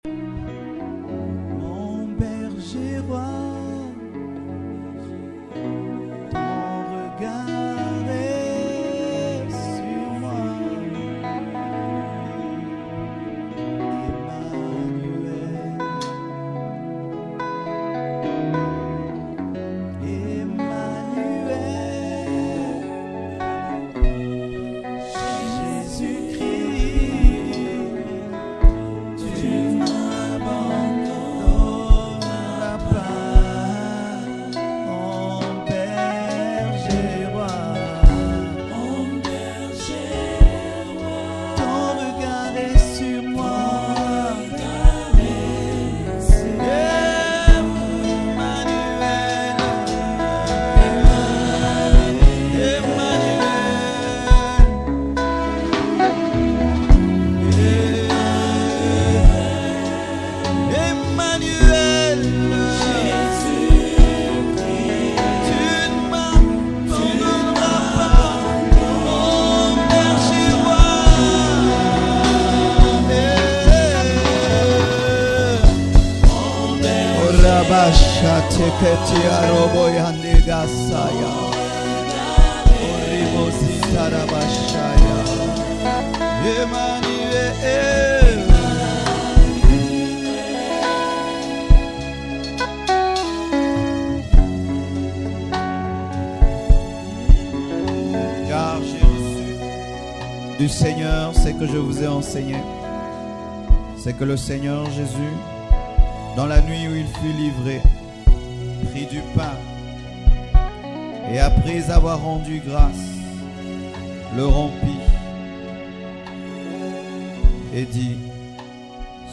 Mon berger roi, ton regard est sur moi. Teketi arobo yande gasaya, oribo sitara bashaya, Emmanuel. Car j'ai reçu du Seigneur ce que je vous ai enseigné, c'est que le Seigneur Jésus, dans la nuit où il fut livré, prit du pain et après avoir rendu grâce, le rompit et dit: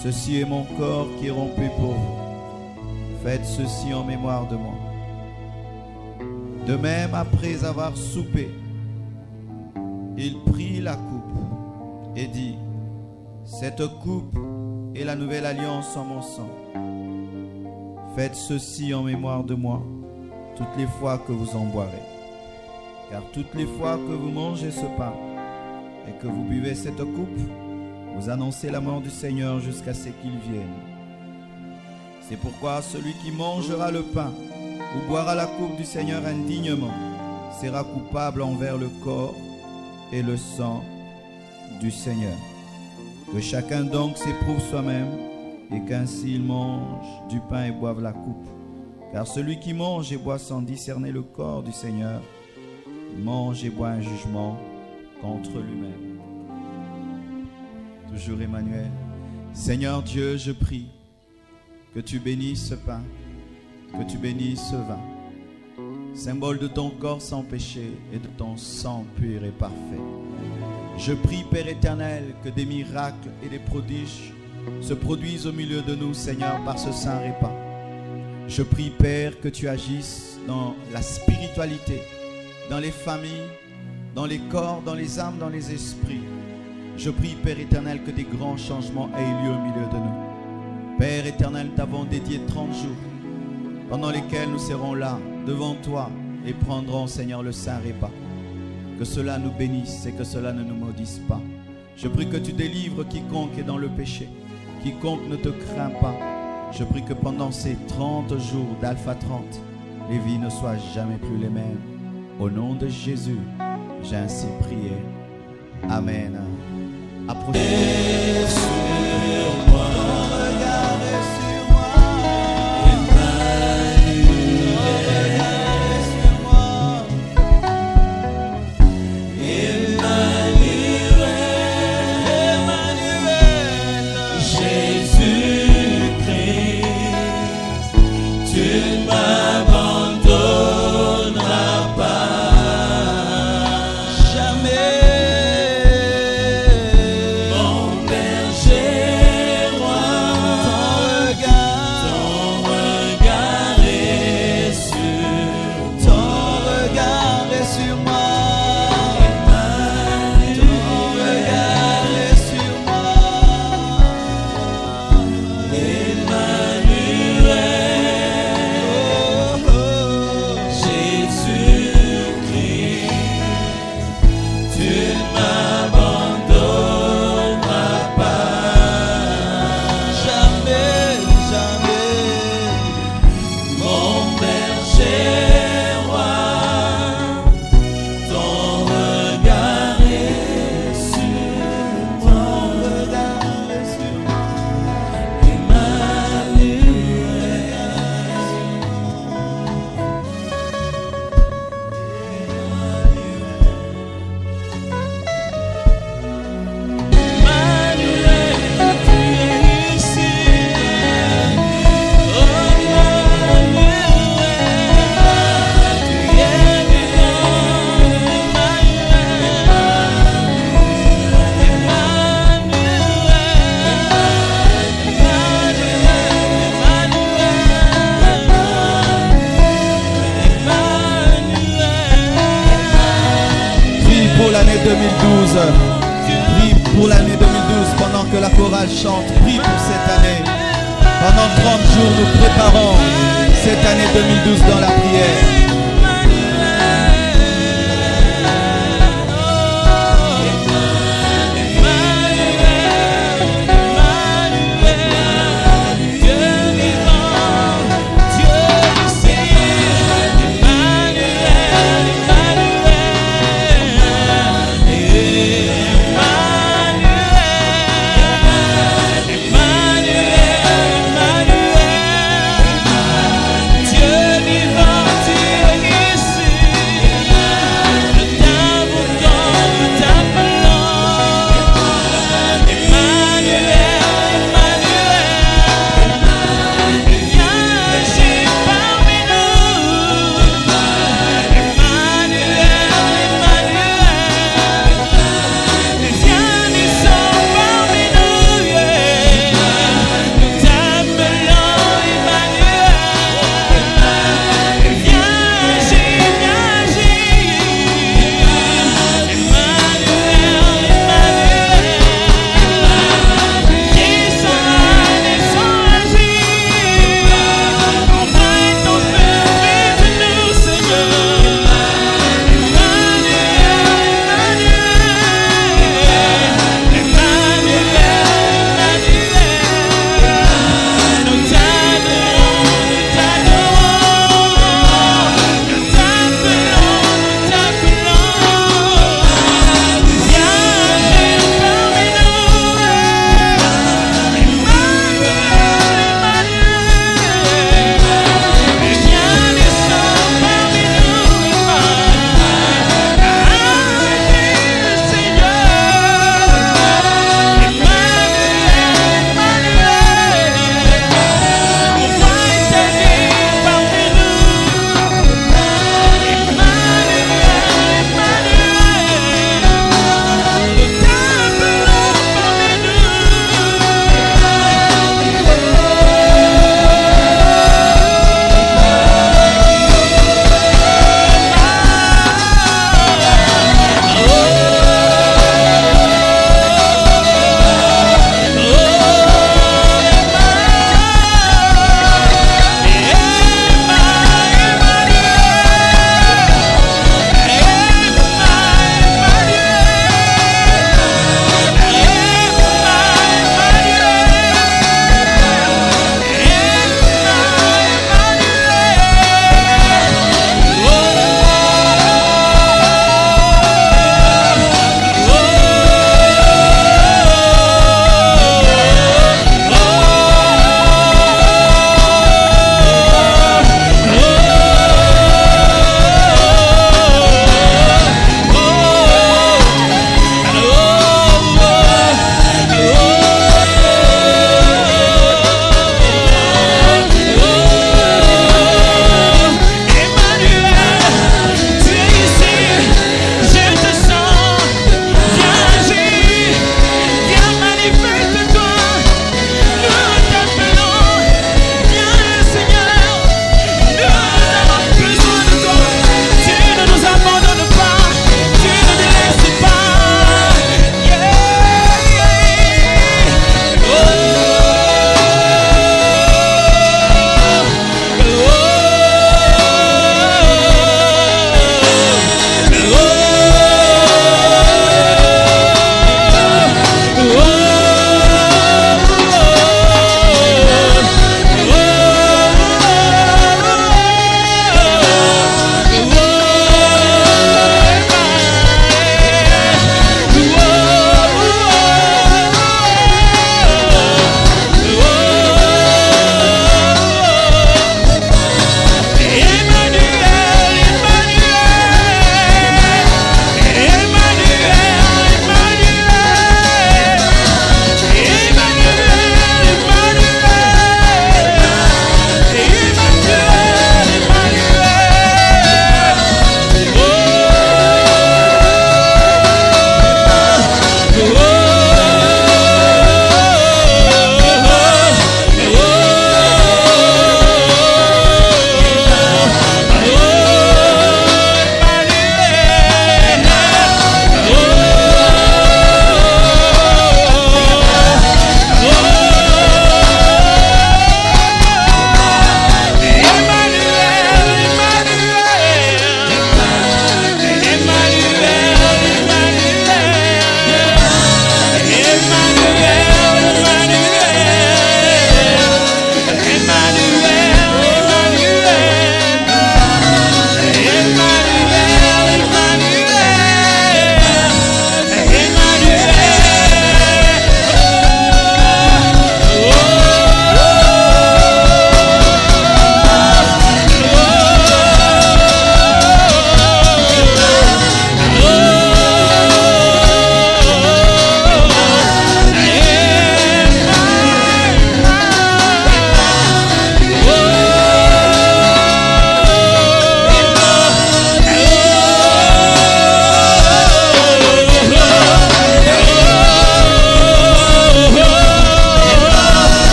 ceci est mon corps qui est rompu pour vous. Faites ceci en mémoire de moi. De même, après avoir soupé, il prit la coupe et dit: cette coupe est la nouvelle alliance en mon sang. Faites ceci en mémoire de moi toutes les fois que vous en boirez. Car toutes les fois que vous mangez ce pain et que vous buvez cette coupe, vous annoncez la mort du Seigneur jusqu'à ce qu'il vienne. C'est pourquoi celui qui mangera le pain ou boira la coupe du Seigneur indignement sera coupable envers le corps et le sang du Seigneur. Que chacun donc s'éprouve soi-même, et qu'ainsi il mange du pain et boive la coupe. Car celui qui mange et boit sans discerner le corps du Seigneur mange et boit un jugement contre lui-même. Toujours Emmanuel. Seigneur Dieu, je prie que tu bénisses ce pain, que tu bénisses ce vin, symbole de ton corps sans péché et de ton sang pur et parfait. Je prie, Père éternel, que des miracles et des prodiges se produisent au milieu de nous, Seigneur, par ce saint repas. Je prie, Père, que tu agisses dans la spiritualité, dans les familles, dans les corps, dans les âmes, dans les esprits. Je prie, Père éternel, que des grands changements aient lieu au milieu de nous. Père éternel, nous t'avons dédié 30 jours pendant lesquels nous serons là, devant toi, et prendrons, Seigneur, le saint repas. Que cela nous bénisse et que cela ne nous maudisse pas. Je prie que tu délivres quiconque est dans le péché, quiconque ne te craint pas. Je prie que pendant ces 30 jours d'Alpha 30, les vies ne soient jamais plus les mêmes. Au nom de Jésus, j'ai ainsi prié. Amen. Approchez sur moi, regardez sur moi, regardez sur moi, Emmanuel, Jésus-Christ, tu ne m'abandonneras pas jamais. Mon berger Prie pour l'année 2012 pendant que la chorale chante. Prie pour cette année. Pendant 30 jours, nous préparons cette année 2012 dans la prière. Dieu vivant,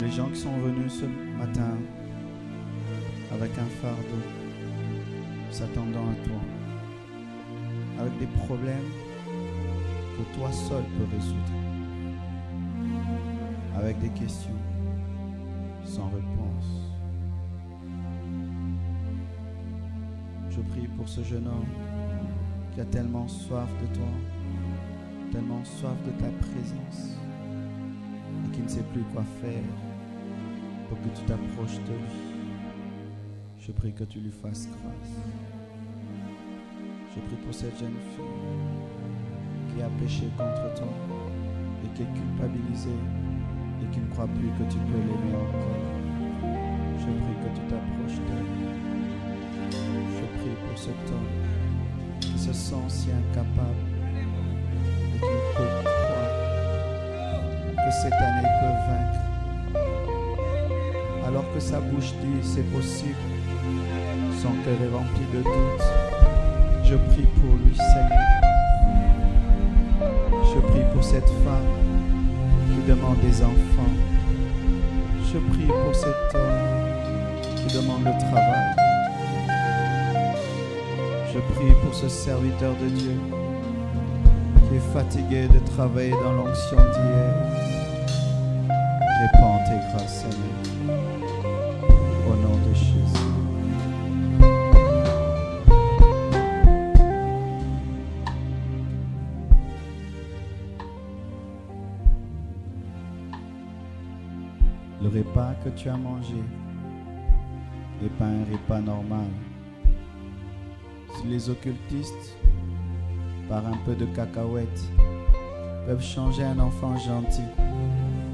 Les gens qui sont venus ce matin avec un fardeau, s'attendant à toi, avec des problèmes que toi seul peux résoudre, avec des questions sans réponse. Je prie pour ce jeune homme qui a tellement soif de toi, tellement soif de ta présence, et qui ne sait plus quoi faire pour que tu t'approches de lui. Je prie que tu lui fasses grâce. Je prie pour cette jeune fille qui a péché contre toi et qui est culpabilisée et qui ne croit plus que tu peux l'aimer encore. Je prie que tu t'approches d'elle. Je prie pour cet homme qui se sent si incapable et qui peut croire que cette année peut vaincre. Alors que sa bouche dit c'est possible, son cœur est rempli de doutes. Je prie pour lui, Seigneur. Je prie pour cette femme qui demande des enfants. Je prie pour cet homme qui demande le travail. Je prie pour ce serviteur de Dieu qui est fatigué de travailler dans l'onction d'hier. Répands tes grâces, Seigneur, au nom de Jésus. Le repas que tu as mangé n'est pas un repas normal. Si les occultistes, par un peu de cacahuètes, peuvent changer un enfant gentil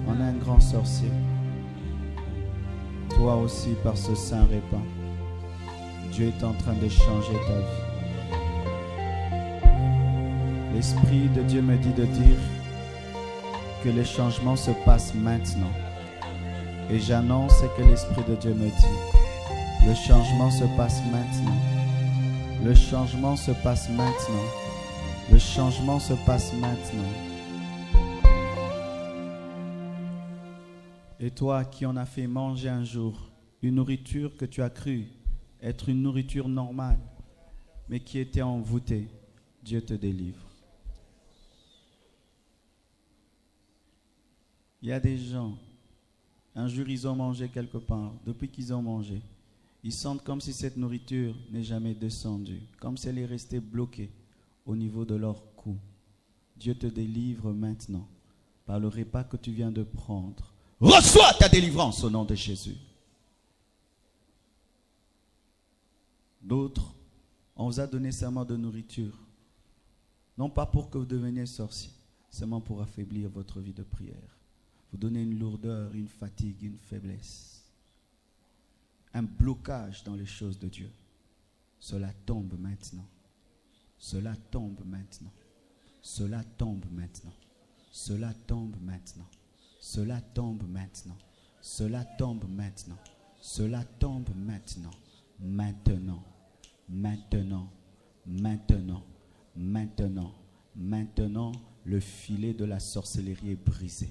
en un grand sorcier, toi aussi par ce saint repas, Dieu est en train de changer ta vie. L'Esprit de Dieu me dit de dire que les changements se passent maintenant. Et j'annonce ce que l'Esprit de Dieu me dit. Le changement se passe maintenant. Le changement se passe maintenant. Le changement se passe maintenant. Et toi qui en as fait manger un jour une nourriture que tu as cru être une nourriture normale, mais qui était envoûtée, Dieu te délivre. Il y a des gens, un jour ils ont mangé quelque part, depuis qu'ils ont mangé, ils sentent comme si cette nourriture n'est jamais descendue, comme si elle est restée bloquée au niveau de leur cou. Dieu te délivre maintenant par le repas que tu viens de prendre. Reçois ta délivrance au nom de Jésus. D'autres, on vous a donné seulement de nourriture, non pas pour que vous deveniez sorcier, seulement pour affaiblir votre vie de prière. Vous donnez une lourdeur, une fatigue, une faiblesse, un blocage dans les choses de Dieu. Cela tombe maintenant. Cela tombe maintenant. Cela tombe maintenant. Cela tombe maintenant. Cela tombe maintenant. Cela tombe maintenant. Cela tombe maintenant. Maintenant. Maintenant. Maintenant. Maintenant. Maintenant, le filet de la sorcellerie est brisé.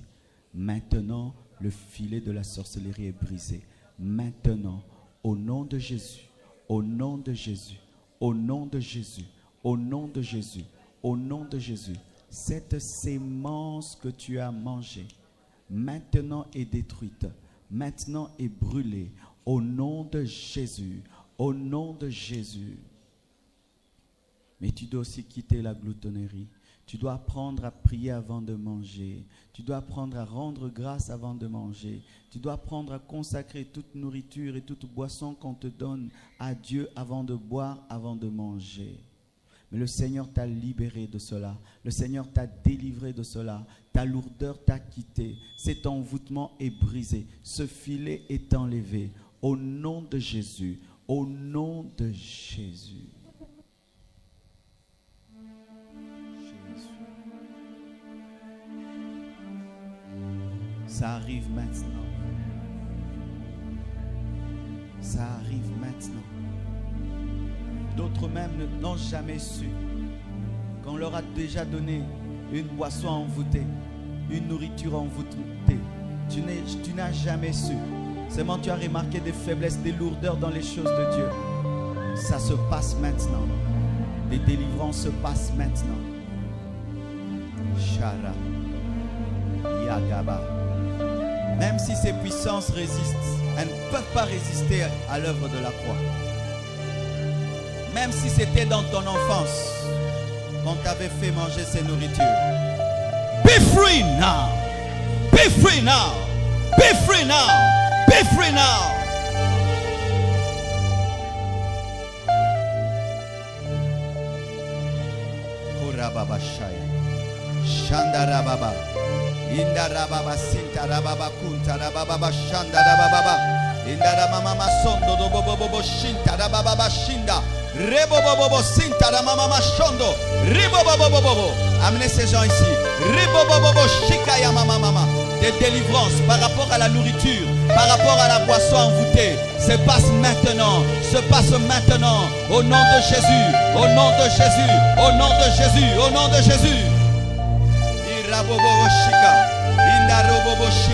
Maintenant, le filet de la sorcellerie est brisé. Maintenant, au nom de Jésus, au nom de Jésus, au nom de Jésus, au nom de Jésus, au nom de Jésus, cette sémence que tu as mangée, maintenant est détruite, maintenant est brûlée, au nom de Jésus, au nom de Jésus. Mais tu dois aussi quitter la gloutonnerie. Tu dois apprendre à prier avant de manger. Tu dois apprendre à rendre grâce avant de manger. Tu dois apprendre à consacrer toute nourriture et toute boisson qu'on te donne à Dieu avant de boire, avant de manger. Mais le Seigneur t'a libéré de cela. Le Seigneur t'a délivré de cela. Ta lourdeur t'a quitté. Cet envoûtement est brisé. Ce filet est enlevé. Au nom de Jésus. Au nom de Jésus. Ça arrive maintenant. Ça arrive maintenant. D'autres même n'ont jamais su qu'on leur a déjà donné une boisson envoûtée, une nourriture envoûtée. tu n'as jamais su. Seulement tu as remarqué des faiblesses, des lourdeurs dans les choses de Dieu. Ça se passe maintenant. Les délivrances se passent maintenant. Shara. Yagaba. Même si ces puissances résistent, elles ne peuvent pas résister à l'œuvre de la croix. Même si c'était dans ton enfance qu'on t'avait fait manger ces nourritures. Be free now. Be free now. Be free now. Be free now. Kurababa Shaya. Shandarababa. Indarababa Sintarababa Kuntarababa Shandarababa. Indaramama Sondo do Bobo Shintarababa Shinda. Rebobobo Sintaramama Shondo. Rebobobo. Amenez ces gens ici. Rebobobo Shikaya Mama. Des délivrances par rapport à la nourriture, par rapport à la boisson envoûtée, se passe maintenant, au nom de Jésus, au nom de Jésus, au nom de Jésus, au nom de Jésus.